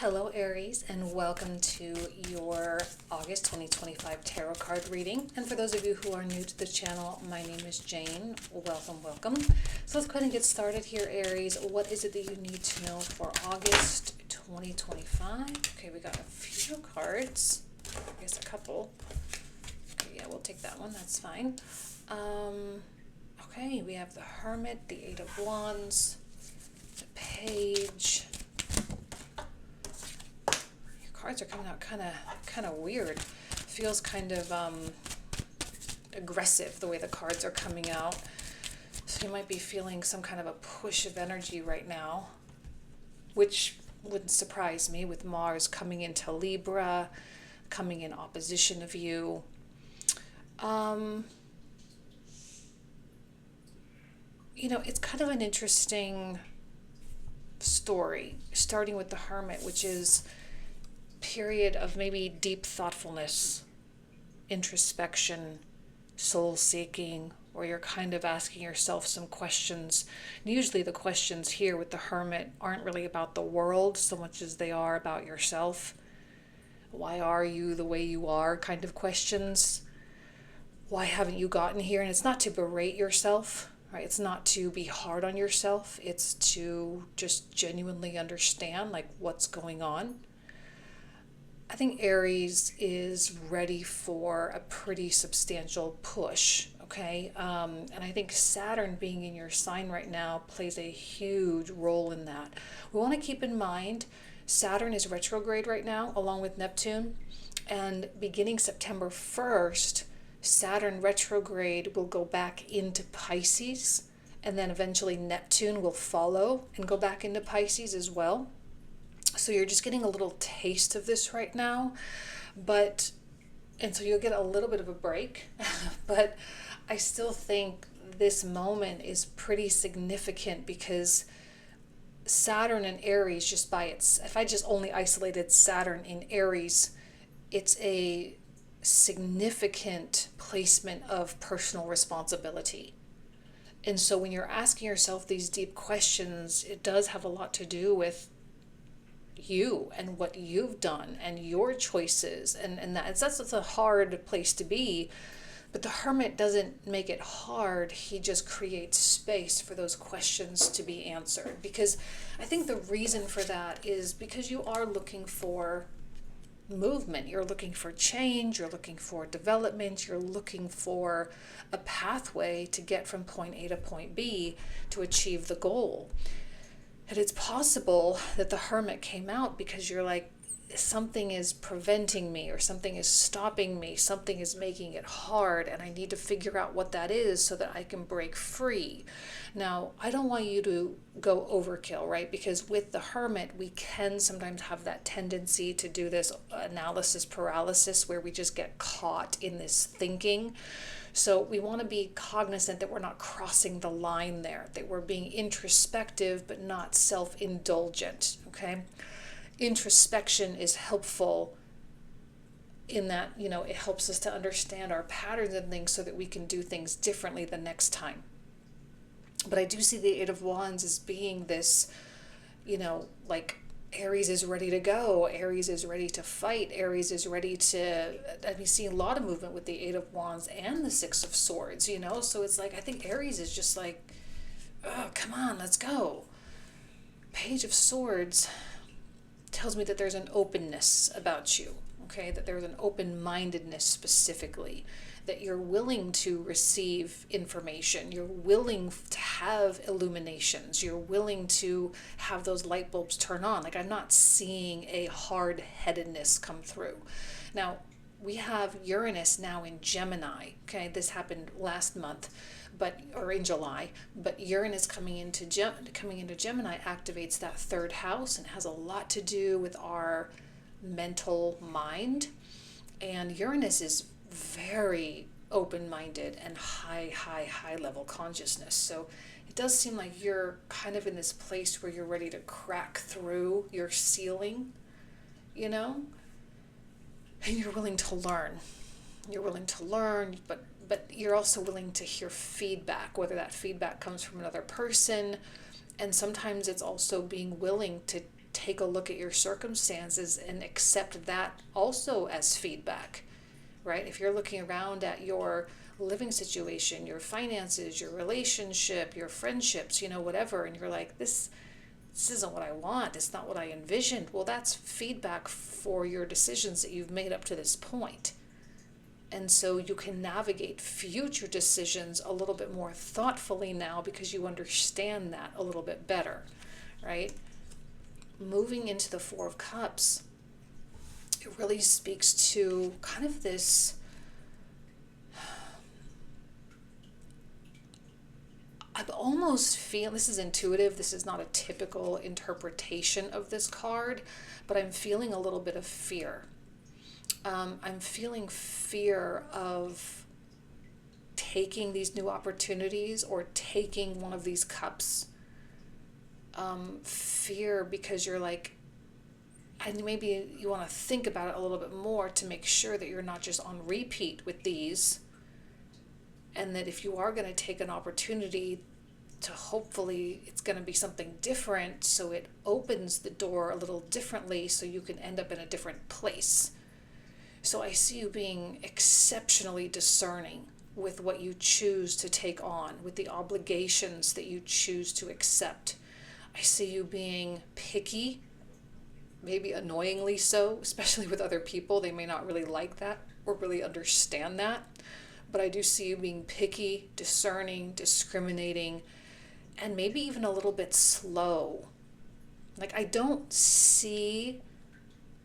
Hello Aries, and welcome to your August 2025 tarot card reading. And for those of you who are new to the channel, my name is Jane. Welcome. So let's go ahead and get started here, Aries. What is it that you need to know for August 2025? Okay, we got a few cards. I guess a couple. Okay, yeah, we'll take that one. That's fine. Okay, we have the Hermit, the Eight of Wands, the Page. Cards are coming out kind of weird. Feels kind of aggressive the way the cards are coming out. So you might be feeling some kind of a push of energy right now, which wouldn't surprise me with Mars coming into Libra, coming in opposition of you. It's kind of an interesting story, starting with the Hermit, which is period of maybe deep thoughtfulness, introspection, soul seeking, or you're kind of asking yourself some questions. And usually the questions here with the Hermit aren't really about the world so much as they are about yourself. Why are you the way you are kind of questions. Why haven't you gotten here? And it's not to berate yourself, right? It's not to be hard on yourself. It's to just genuinely understand like what's going on. I think Aries is ready for a pretty substantial push, okay? And I think Saturn being in your sign right now plays a huge role in that. We want to keep in mind Saturn is retrograde right now, along with Neptune. And beginning September 1st, Saturn retrograde will go back into Pisces. And then eventually Neptune will follow and go back into Pisces as well. So you're just getting a little taste of this right now, and so you'll get a little bit of a break, but I still think this moment is pretty significant because Saturn in Aries if I just only isolated Saturn in Aries, it's a significant placement of personal responsibility. And so when you're asking yourself these deep questions, it does have a lot to do with you and what you've done and your choices, and that's a hard place to be. But the Hermit doesn't make it hard. He just creates space for those questions to be answered, because I think the reason for that is because you are looking for movement, you're looking for change, you're looking for development, you're looking for a pathway to get from point A to point B to achieve the goal. And it's possible that the Hermit came out because you're like, something is preventing me, or something is stopping me, something is making it hard, and I need to figure out what that is so that I can break free. Now, I don't want you to go overkill, right? Because with the Hermit, we can sometimes have that tendency to do this analysis paralysis where we just get caught in this thinking. So we want to be cognizant that we're not crossing the line there, that we're being introspective but not self-indulgent, okay? Introspection is helpful in that, it helps us to understand our patterns and things so that we can do things differently the next time. But I do see the Eight of Wands as being this, like Aries is ready to go. Aries is ready to fight. Aries is ready to, I've been seeing a lot of movement with the Eight of Wands and the Six of Swords, So it's like, I think Aries is just like, oh, come on, let's go. Page of Swords tells me that there's an openness about you, okay? That there's an open-mindedness specifically, that you're willing to receive information, you're willing to have illuminations, you're willing to have those light bulbs turn on. Like, I'm not seeing a hard-headedness come through. Now, we have Uranus now in Gemini, okay? This happened last month, or in July, but Uranus coming into Gemini activates that third house and has a lot to do with our mental mind. And Uranus is very open-minded and high level consciousness. So it does seem like you're kind of in this place where you're ready to crack through your ceiling, and you're willing to learn. But you're also willing to hear feedback, whether that feedback comes from another person. And sometimes it's also being willing to take a look at your circumstances and accept that also as feedback, right? If you're looking around at your living situation, your finances, your relationship, your friendships, whatever, and you're like, this isn't what I want, it's not what I envisioned. Well, that's feedback for your decisions that you've made up to this point. And so you can navigate future decisions a little bit more thoughtfully now because you understand that a little bit better, right? Moving into the Four of Cups, it really speaks to kind of this, I'm almost feeling, this is intuitive, this is not a typical interpretation of this card, but I'm feeling a little bit of fear. I'm feeling fear of taking these new opportunities or taking one of these cups. Fear because you're like, and maybe you want to think about it a little bit more to make sure that you're not just on repeat with these, and that if you are going to take an opportunity, to hopefully it's going to be something different, so it opens the door a little differently so you can end up in a different place. So I see you being exceptionally discerning with what you choose to take on, with the obligations that you choose to accept. I see you being picky, maybe annoyingly so, especially with other people. They may not really like that or really understand that. But I do see you being picky, discerning, discriminating, and maybe even a little bit slow. Like, I don't see,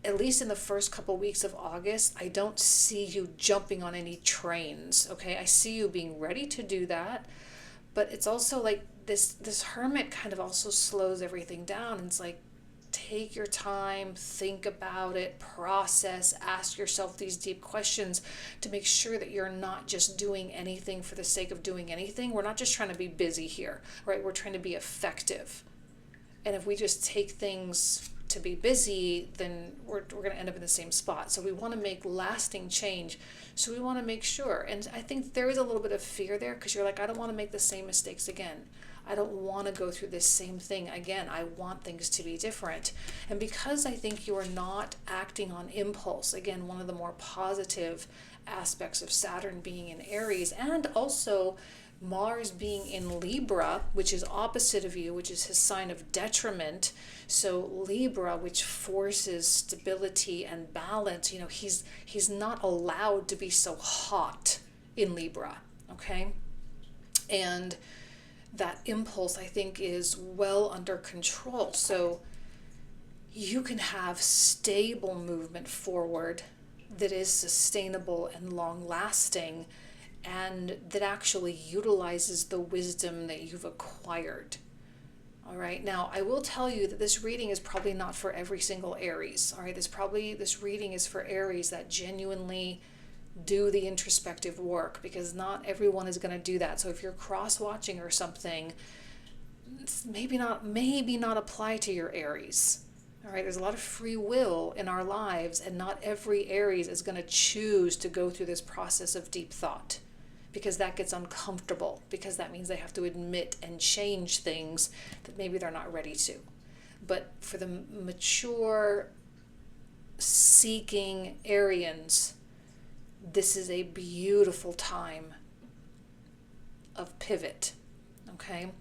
at least in the first couple weeks of August, I don't see you jumping on any trains, okay? I see you being ready to do that, but it's also like this hermit kind of also slows everything down. And it's like, take your time, think about it, process, ask yourself these deep questions to make sure that you're not just doing anything for the sake of doing anything. We're not just trying to be busy here, right? We're trying to be effective. And if we just take things to be busy, then we're going to end up in the same spot. So we want to make lasting change. So we want to make sure. And I think there is a little bit of fear there because you're like, I don't want to make the same mistakes again. I don't want to go through this same thing again. I want things to be different. And because I think you are not acting on impulse, again, one of the more positive aspects of Saturn being in Aries, and also Mars being in Libra, which is opposite of you, which is his sign of detriment. So Libra, which forces stability and balance, he's not allowed to be so hot in Libra, okay? And that impulse, I think, is well under control. So you can have stable movement forward that is sustainable and long-lasting, and that actually utilizes the wisdom that you've acquired. All right. Now, I will tell you that this reading is probably not for every single Aries. All right. This reading is for Aries that genuinely do the introspective work, because not everyone is going to do that. So if you're cross-watching or something, it's maybe not apply to your Aries. All right. There's a lot of free will in our lives, and not every Aries is going to choose to go through this process of deep thought, because that gets uncomfortable, because that means they have to admit and change things that maybe they're not ready to. But for the mature, seeking Arians, this is a beautiful time of pivot, okay?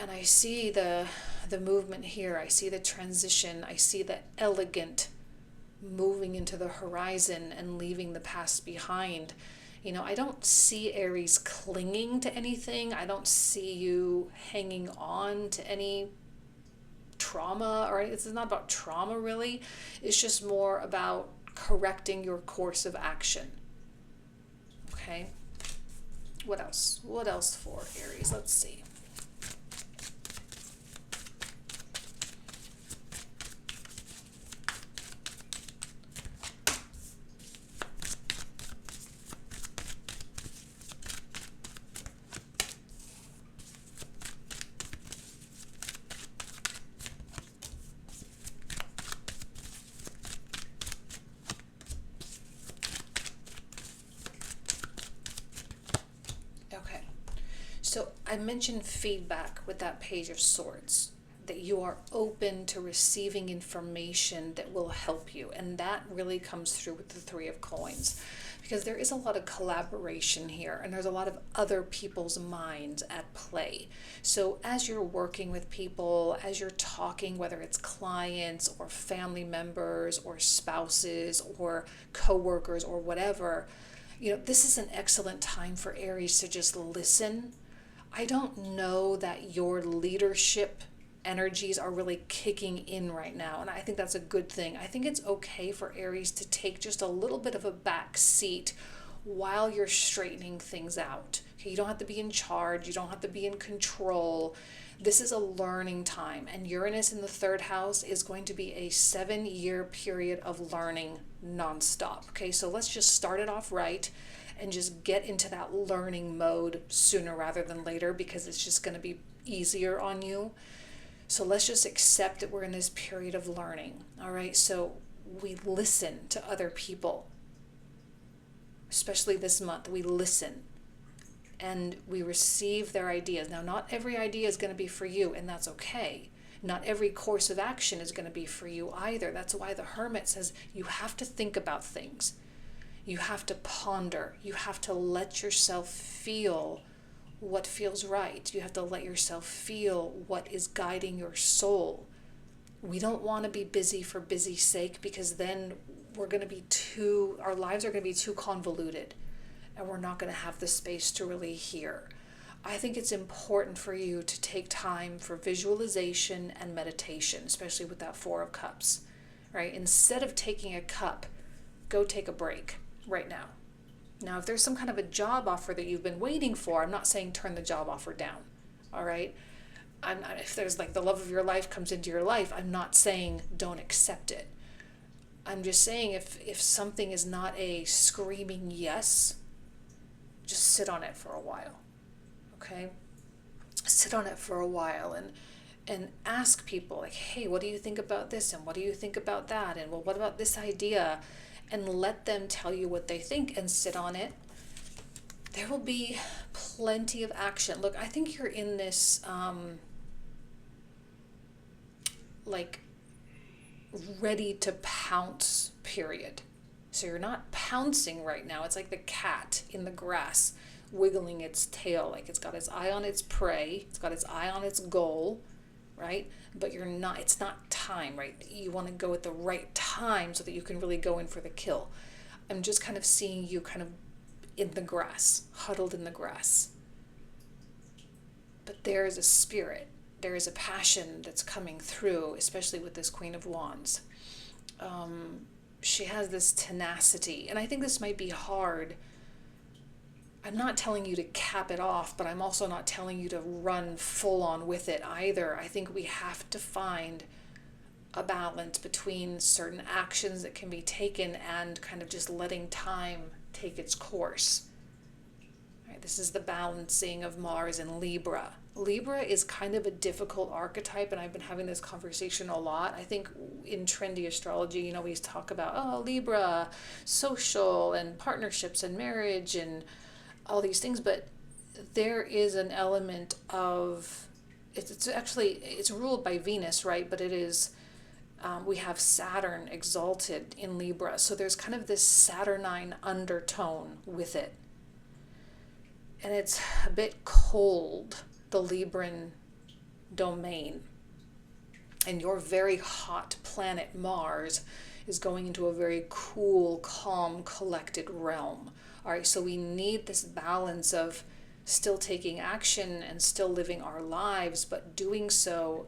And I see the movement here. I see the transition. I see the elegant moving into the horizon and leaving the past behind. I don't see Aries clinging to anything. I don't see you hanging on to any trauma, or this is not about trauma really. It's just more about correcting your course of action. Okay? What else? What else for Aries? Let's see. So I mentioned feedback with that Page of Swords, that you are open to receiving information that will help you. And that really comes through with the Three of Coins, because there is a lot of collaboration here, and there's a lot of other people's minds at play. So as you're working with people, as you're talking, whether it's clients or family members or spouses or coworkers or whatever, this is an excellent time for Aries to just listen. I don't know that your leadership energies are really kicking in right now, and I think that's a good thing. I think it's okay for Aries to take just a little bit of a back seat while you're straightening things out. Okay, you don't have to be in charge, you don't have to be in control. This is a learning time, and Uranus in the third house is going to be a 7-year period of learning nonstop. Okay, so let's just start it off right and just get into that learning mode sooner rather than later, because it's just going to be easier on you. So let's just accept that we're in this period of learning. All right, so we listen to other people, especially this month. We listen and we receive their ideas. Now, not every idea is going to be for you, and that's okay. Not every course of action is going to be for you either. That's why the Hermit says you have to think about things. You have to ponder. You have to let yourself feel what feels right. You have to let yourself feel what is guiding your soul. We don't want to be busy for busy's sake, because then our lives are going to be too convoluted, and we're not going to have the space to really hear. I think it's important for you to take time for visualization and meditation, especially with that Four of Cups, right? Instead of taking a cup, go take a break right now. Now, if there's some kind of a job offer that you've been waiting for, I'm not saying turn the job offer down, all right? If there's like the love of your life comes into your life, I'm not saying don't accept it. I'm just saying if something is not a screaming yes, just sit on it for a while, okay? Sit on it for a while and ask people, like, hey, what do you think about this? And what do you think about that? And well, what about this idea? And let them tell you what they think and sit on it. There will be plenty of action. Look, I think you're in this ready to pounce period. So you're not pouncing right now. It's like the cat in the grass wiggling its tail, like it's got its eye on its prey, it's got its eye on its goal, right? But it's not time, right? You want to go at the right time so that you can really go in for the kill. I'm just kind of seeing you kind of in the grass, huddled in the grass. But there is a spirit, there is a passion that's coming through, especially with this Queen of Wands. She has this tenacity, and I think this might be hard. I'm not telling you to cap it off, but I'm also not telling you to run full on with it either. I think we have to find a balance between certain actions that can be taken and kind of just letting time take its course. Right, this is the balancing of Mars and Libra. Libra is kind of a difficult archetype, and I've been having this conversation a lot. I think in trendy astrology, we talk about, Libra, social and partnerships and marriage and all these things, but there is an element of, it's ruled by Venus, right? But it is, we have Saturn exalted in Libra, so there's kind of this Saturnine undertone with it. And it's a bit cold, the Libran domain. And your very hot planet Mars is going into a very cool, calm, collected realm. All right, so we need this balance of still taking action and still living our lives, but doing so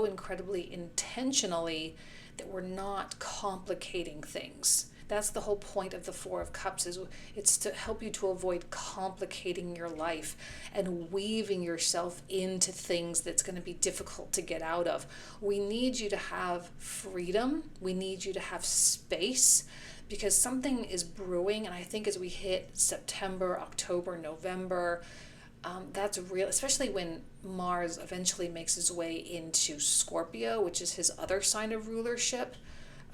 incredibly intentionally that we're not complicating things. That's the whole point of the Four of Cups, is it's to help you to avoid complicating your life and weaving yourself into things that's going to be difficult to get out of. We need you to have freedom. We need you to have space, because something is brewing. And I think as we hit September, October, November, that's real, especially when Mars eventually makes his way into Scorpio, which is his other sign of rulership.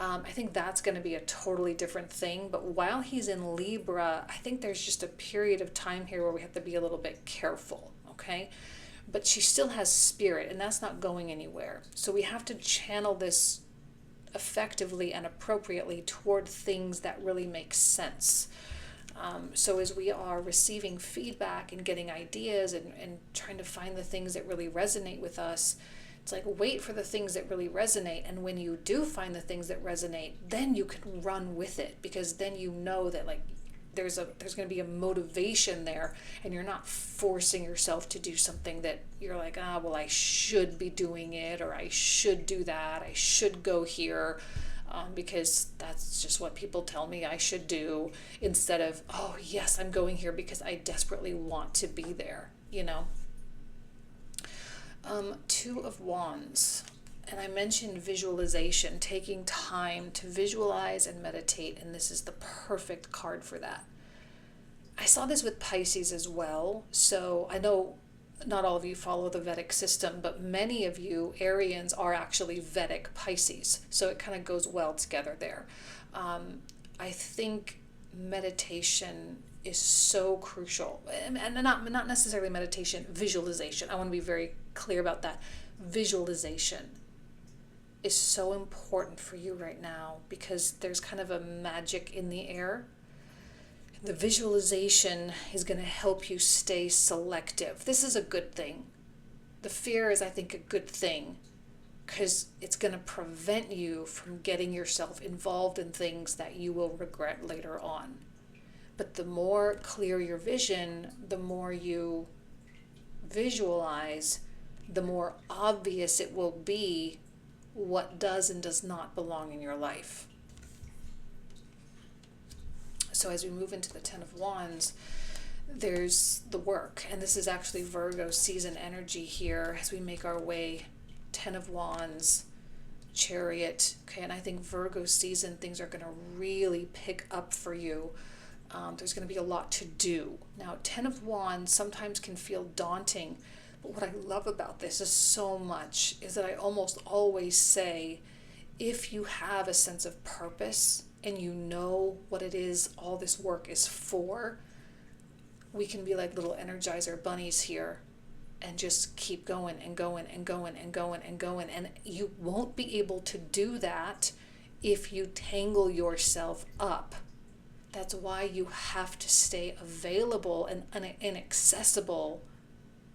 I think that's going to be a totally different thing. But while he's in Libra, I think there's just a period of time here where we have to be a little bit careful, okay? but she still has spirit, and that's not going anywhere. So we have to channel this effectively and appropriately toward things that really make sense. So as we are receiving feedback and getting ideas and trying to find the things that really resonate with us, it's like, wait for the things that really resonate. And when you do find the things that resonate, then you can run with it, because then you know that like there's going to be a motivation there, and you're not forcing yourself to do something that you're like, well, I should be doing it, or I should do that, I should go here, because that's just what people tell me I should do, instead of, oh yes, I'm going here because I desperately want to be there, you know. Two of Wands. And I mentioned visualization, taking time to visualize and meditate, and this is the perfect card for that. I saw this with Pisces as well. So I know not all of you follow the Vedic system, but many of you Arians are actually Vedic Pisces. So it kind of goes well together there. I think meditation is so crucial, and not necessarily meditation, visualization. I want to be very clear about that. Visualization is so important for you right now, because there's kind of a magic in the air. The visualization is going to help you stay selective. This is a good thing. The fear is, I think, a good thing, because it's going to prevent you from getting yourself involved in things that you will regret later on. But the more clear your vision, the more you visualize, the more obvious it will be what does and does not belong in your life. So as we move into the Ten of Wands, there's the work. And this is actually Virgo season energy here as we make our way. Ten of Wands, Chariot. Okay, and I think Virgo season, things are going to really pick up for you. There's going to be a lot to do. Now, Ten of Wands sometimes can feel daunting, but what I love about this is so much is that I almost always say, if you have a sense of purpose and you know what it is all this work is for, we can be like little Energizer bunnies here and just keep going and going and going and going and going. And you won't be able to do that if you tangle yourself up. That's why you have to stay available and inaccessible.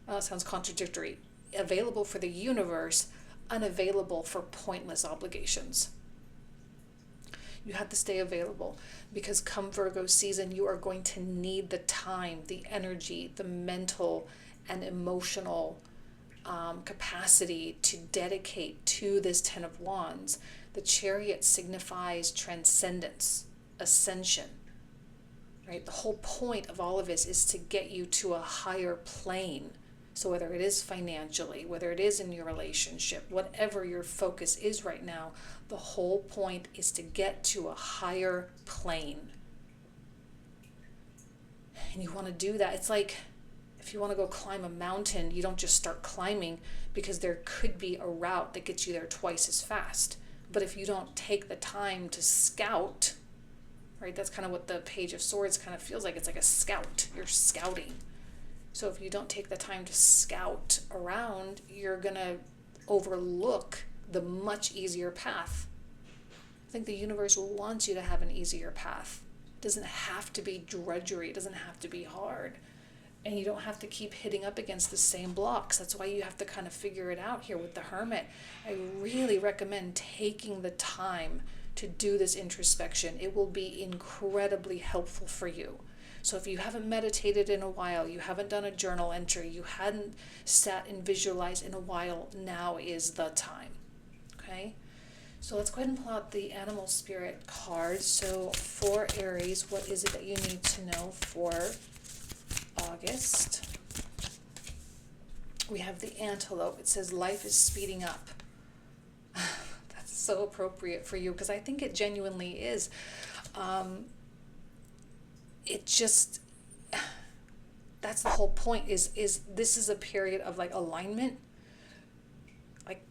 Well, it sounds contradictory. Available for the universe, unavailable for pointless obligations. You have to stay available, because come Virgo season, you are going to need the time, the energy, the mental and emotional capacity to dedicate to this Ten of Wands. The Chariot signifies transcendence, ascension. Right? The whole point of all of this is to get you to a higher plane. So whether it is financially, whether it is in your relationship, whatever your focus is right now, the whole point is to get to a higher plane. And you want to do that. It's like if you want to go climb a mountain, you don't just start climbing, because there could be a route that gets you there twice as fast. But if you don't take the time to scout, right, that's kind of what the Page of Swords kind of feels like. It's like a scout. You're scouting. So if you don't take the time to scout around, you're going to overlook the much easier path. I think the universe wants you to have an easier path. It doesn't have to be drudgery. It doesn't have to be hard. And you don't have to keep hitting up against the same blocks. That's why you have to kind of figure it out here with the Hermit. I really recommend taking the time to do this introspection. It will be incredibly helpful for you. So if you haven't meditated in a while, you haven't done a journal entry, you hadn't sat and visualized in a while, now is the time. Okay? So let's go ahead and pull out the animal spirit card. So for Aries, what is it that you need to know for August? We have the antelope. It says life is speeding up. That's so appropriate for you, because I think it genuinely is. It just, that's the whole point, is this is a period of like alignment, like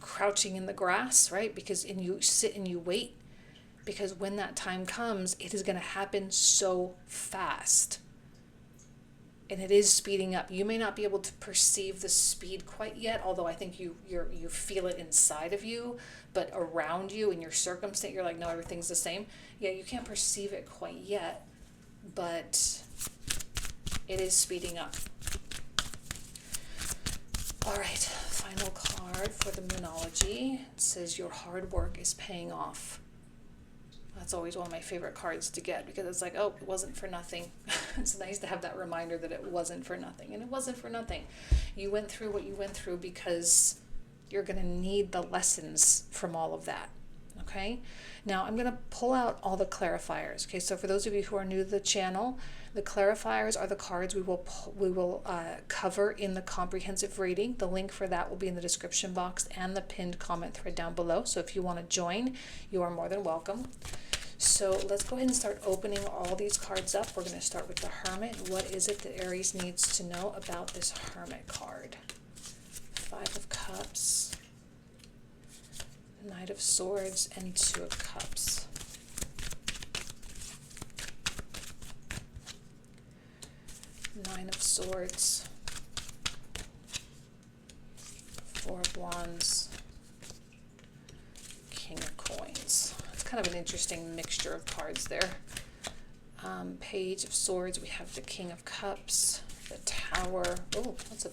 crouching in the grass, right? Because you sit and you wait, because when that time comes, it is going to happen so fast. and it is speeding up. You may not be able to perceive the speed quite yet, although I think you feel it inside of you, but around you in your circumstance, you're like, no, everything's the same. Yeah, you can't perceive it quite yet, but it is speeding up. All right, final card for the Moonology. It says your hard work is paying off. That's always one of my favorite cards to get, because it's like, oh, it wasn't for nothing. It's nice to have that reminder that it wasn't for nothing. And it wasn't for nothing. You went through what you went through because you're going to need the lessons from all of that. Okay? Now I'm going to pull out all the clarifiers. Okay, so for those of you who are new to the channel, the clarifiers are the cards we will cover in the comprehensive reading. The link for that will be in the description box and the pinned comment thread down below. So if you want to join, you are more than welcome. So let's go ahead and start opening all these cards up. We're going to start with the Hermit. What is it that Aries needs to know about this Hermit card? Five of Cups, Knight of Swords, and Two of Cups. Nine of Swords, Four of Wands, King of Coins. It's kind of an interesting mixture of cards there. Page of Swords, we have the King of Cups, the Tower. Oh, that's a...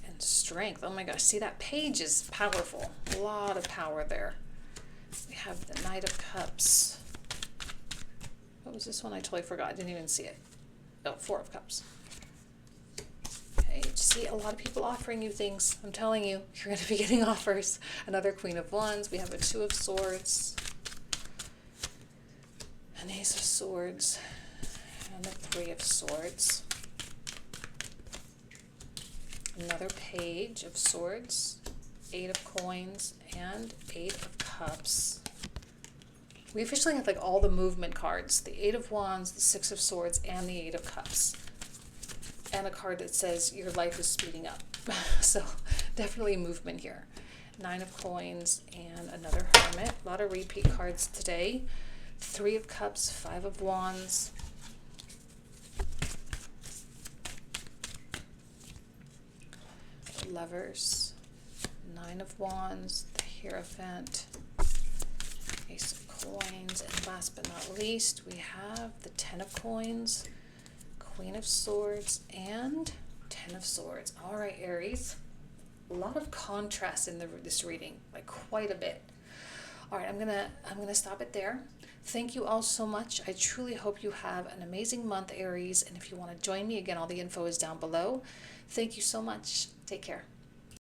and Strength. Oh my gosh, see, that page is powerful. A lot of power there. We have the Knight of Cups. What was this one? I totally forgot. I didn't even see it. Oh, Four of Cups. Okay, see, a lot of people offering you things. I'm telling you, you're going to be getting offers. Another Queen of Wands. We have a Two of Swords, an Ace of Swords, and a Three of Swords. Another Page of Swords, Eight of Coins, and Eight of Cups. We officially have like all the movement cards, the Eight of Wands, the Six of Swords, and the Eight of Cups. And a card that says your life is speeding up. So definitely movement here. Nine of Coins and another Hermit. A lot of repeat cards today. Three of Cups, Five of Wands. Lovers. Nine of Wands, the Hierophant. Ace of Coins, and last but not least, we have the Ten of Coins, Queen of Swords, and Ten of Swords. All right, Aries, a lot of contrast in this reading, like quite a bit. All right, I'm gonna stop it there. Thank you all so much. I truly hope you have an amazing month, Aries. And if you want to join me, again, all the info is down below. Thank you so much. Take care.